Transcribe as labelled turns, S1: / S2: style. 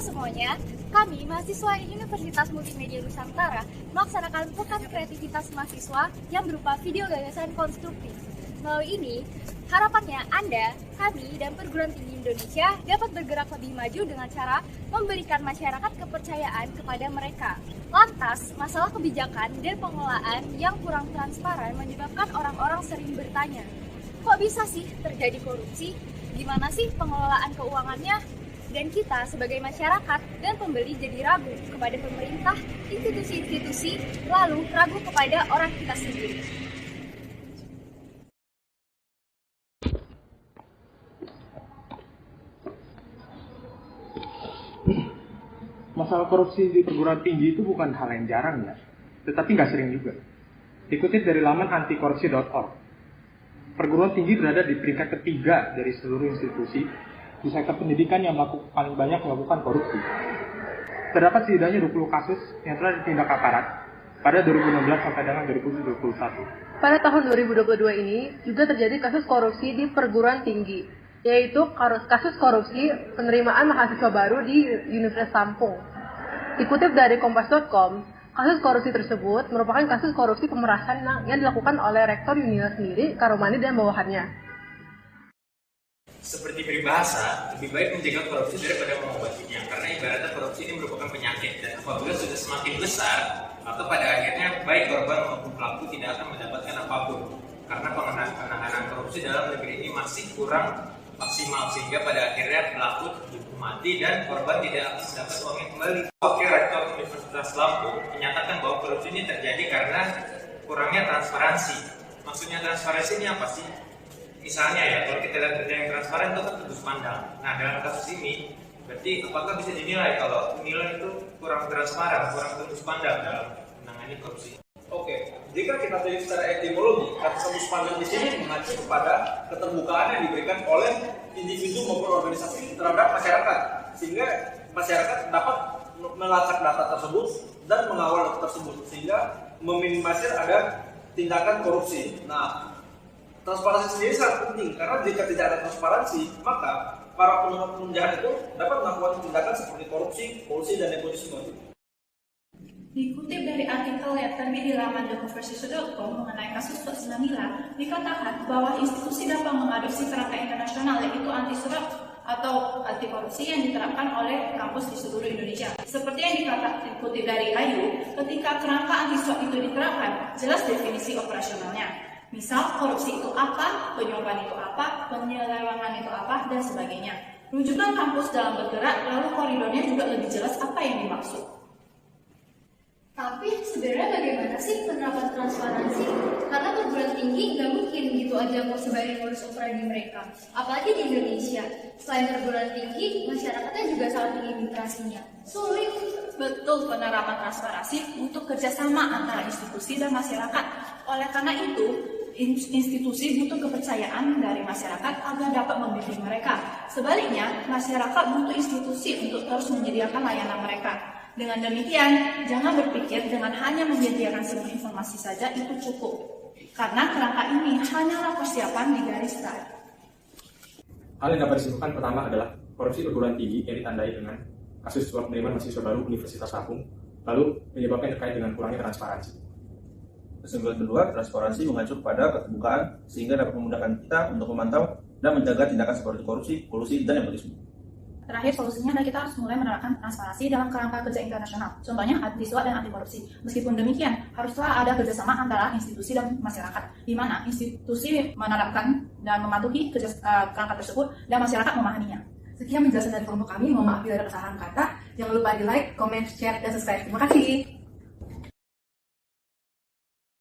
S1: semuanya, kami mahasiswa Universitas Multimedia Nusantara melaksanakan Pekan Kreativitas Mahasiswa yang berupa video gagasan konstruktif. Melalui ini, harapannya Anda, kami, dan perguruan tinggi Indonesia dapat bergerak lebih maju dengan cara memberikan masyarakat kepercayaan kepada mereka. Lantas, masalah kebijakan dan pengelolaan yang kurang transparan menyebabkan orang-orang sering bertanya, kok bisa sih terjadi korupsi? Gimana sih pengelolaan keuangannya? Dan kita sebagai masyarakat dan pembeli jadi ragu kepada pemerintah, institusi-institusi, lalu ragu kepada orang kita sendiri.
S2: Masalah korupsi di perguruan tinggi itu bukan hal yang jarang ya, tetapi nggak sering juga. Dikutip dari laman antikorupsi.org, perguruan tinggi berada di peringkat ketiga dari seluruh institusi di sektor pendidikan yang paling banyak melakukan korupsi. Terdapat setidaknya 20 kasus yang telah ditindak aparat pada 2016 sampai dengan 2021.
S3: Pada tahun 2022 ini juga terjadi kasus korupsi di perguruan tinggi, yaitu kasus korupsi penerimaan mahasiswa baru di Universitas Lampung. Dikutip dari kompas.com, kasus korupsi tersebut merupakan kasus korupsi pemerasan yang dilakukan oleh Rektor Unila sendiri, Karomani dan bawahannya.
S4: Seperti peribahasa, lebih baik mencegah korupsi daripada mengobatinya, karena ibaratnya korupsi ini merupakan penyakit, dan apabila sudah semakin besar, atau pada akhirnya baik korban maupun pelaku tidak akan mendapatkan apapun, karena penanganan korupsi dalam negeri ini masih kurang maksimal, sehingga pada akhirnya pelaku dihukum mati dan korban tidak akan mendapat uangnya kembali. Wakil Rektor Universitas Lampung menyatakan bahwa korupsi ini terjadi karena kurangnya transparansi. Maksudnya transparansi ini apa sih? Misalnya ya, kalau kita lihat kerja yang transparan itu kan tembus pandang. Nah, dalam kasus ini, berarti apakah bisa dinilai kalau nilai itu kurang transparan, kurang tembus pandang dalam menangani korupsi?
S5: Oke, jika kita lihat secara etimologi, kata tembus pandang di sini mengacu kepada keterbukaan yang diberikan oleh individu maupun organisasi terhadap masyarakat, sehingga masyarakat dapat melacak data tersebut dan mengawal data tersebut, sehingga meminimalisir ada tindakan korupsi. Nah, transparansi sendiri sangat penting, karena jika tidak ada transparansi, maka para penjahat itu dapat melakukan tindakan seperti korupsi, kolusi, dan nepotisme.
S6: Dikutip dari artikel yang terbit di laman theconversation.com mengenai kasus First Namila, dikatakan bahwa institusi dapat mengadopsi kerangka internasional yaitu anti-suap atau anti korupsi yang diterapkan oleh kampus di seluruh Indonesia. Seperti yang dikutip dari Ayu, ketika kerangka anti-suap itu diterapkan, jelas definisi operasionalnya. Misal, korupsi itu apa, penyuapan itu apa, penyelewengan itu apa, dan sebagainya. Rujukan kampus dalam bergerak, lalu koridornya juga lebih jelas apa yang dimaksud.
S1: Tapi sebenarnya bagaimana sih penerapan transparansi? Karena perguruan tinggi nggak mungkin gitu aja mau sebarin ngurus operasi mereka. Apalagi di Indonesia, selain perguruan tinggi, masyarakatnya juga sangat mengimitasinya. Sulit.
S6: Betul, penerapan transparansi untuk kerjasama antara institusi dan masyarakat. Oleh karena itu, institusi butuh kepercayaan dari masyarakat agar dapat membimbing mereka. Sebaliknya, masyarakat butuh institusi untuk terus menyediakan layanan mereka. Dengan demikian, jangan berpikir dengan hanya menyediakan sebuah informasi saja itu cukup. Karena kerangka ini hanyalah persiapan di garis start.
S2: Hal yang dapat disimpulkan pertama adalah korupsi perguruan tinggi yang ditandai dengan kasus suap penerimaan mahasiswa baru Universitas Lampung, lalu menyebabkan terkait dengan kurangnya transparansi.
S7: Kesimpulan kedua, transparansi mengacu pada keterbukaan sehingga dapat memudahkan kita untuk memantau dan menjaga tindakan seperti korupsi, kolusi, dan nepotisme.
S6: Terakhir, solusinya adalah kita harus mulai menerapkan transparansi dalam kerangka kerja internasional. Contohnya anti-suap dan anti-korupsi. Meskipun demikian, haruslah ada kerjasama antara institusi dan masyarakat, di mana institusi menerapkan dan mematuhi kerangka tersebut dan masyarakat memahaminya.
S3: Sekian penjelasan dari kelompok kami, mohon maaf bila ada kesalahan kata. Jangan lupa di like, comment, share, dan subscribe. Terima kasih.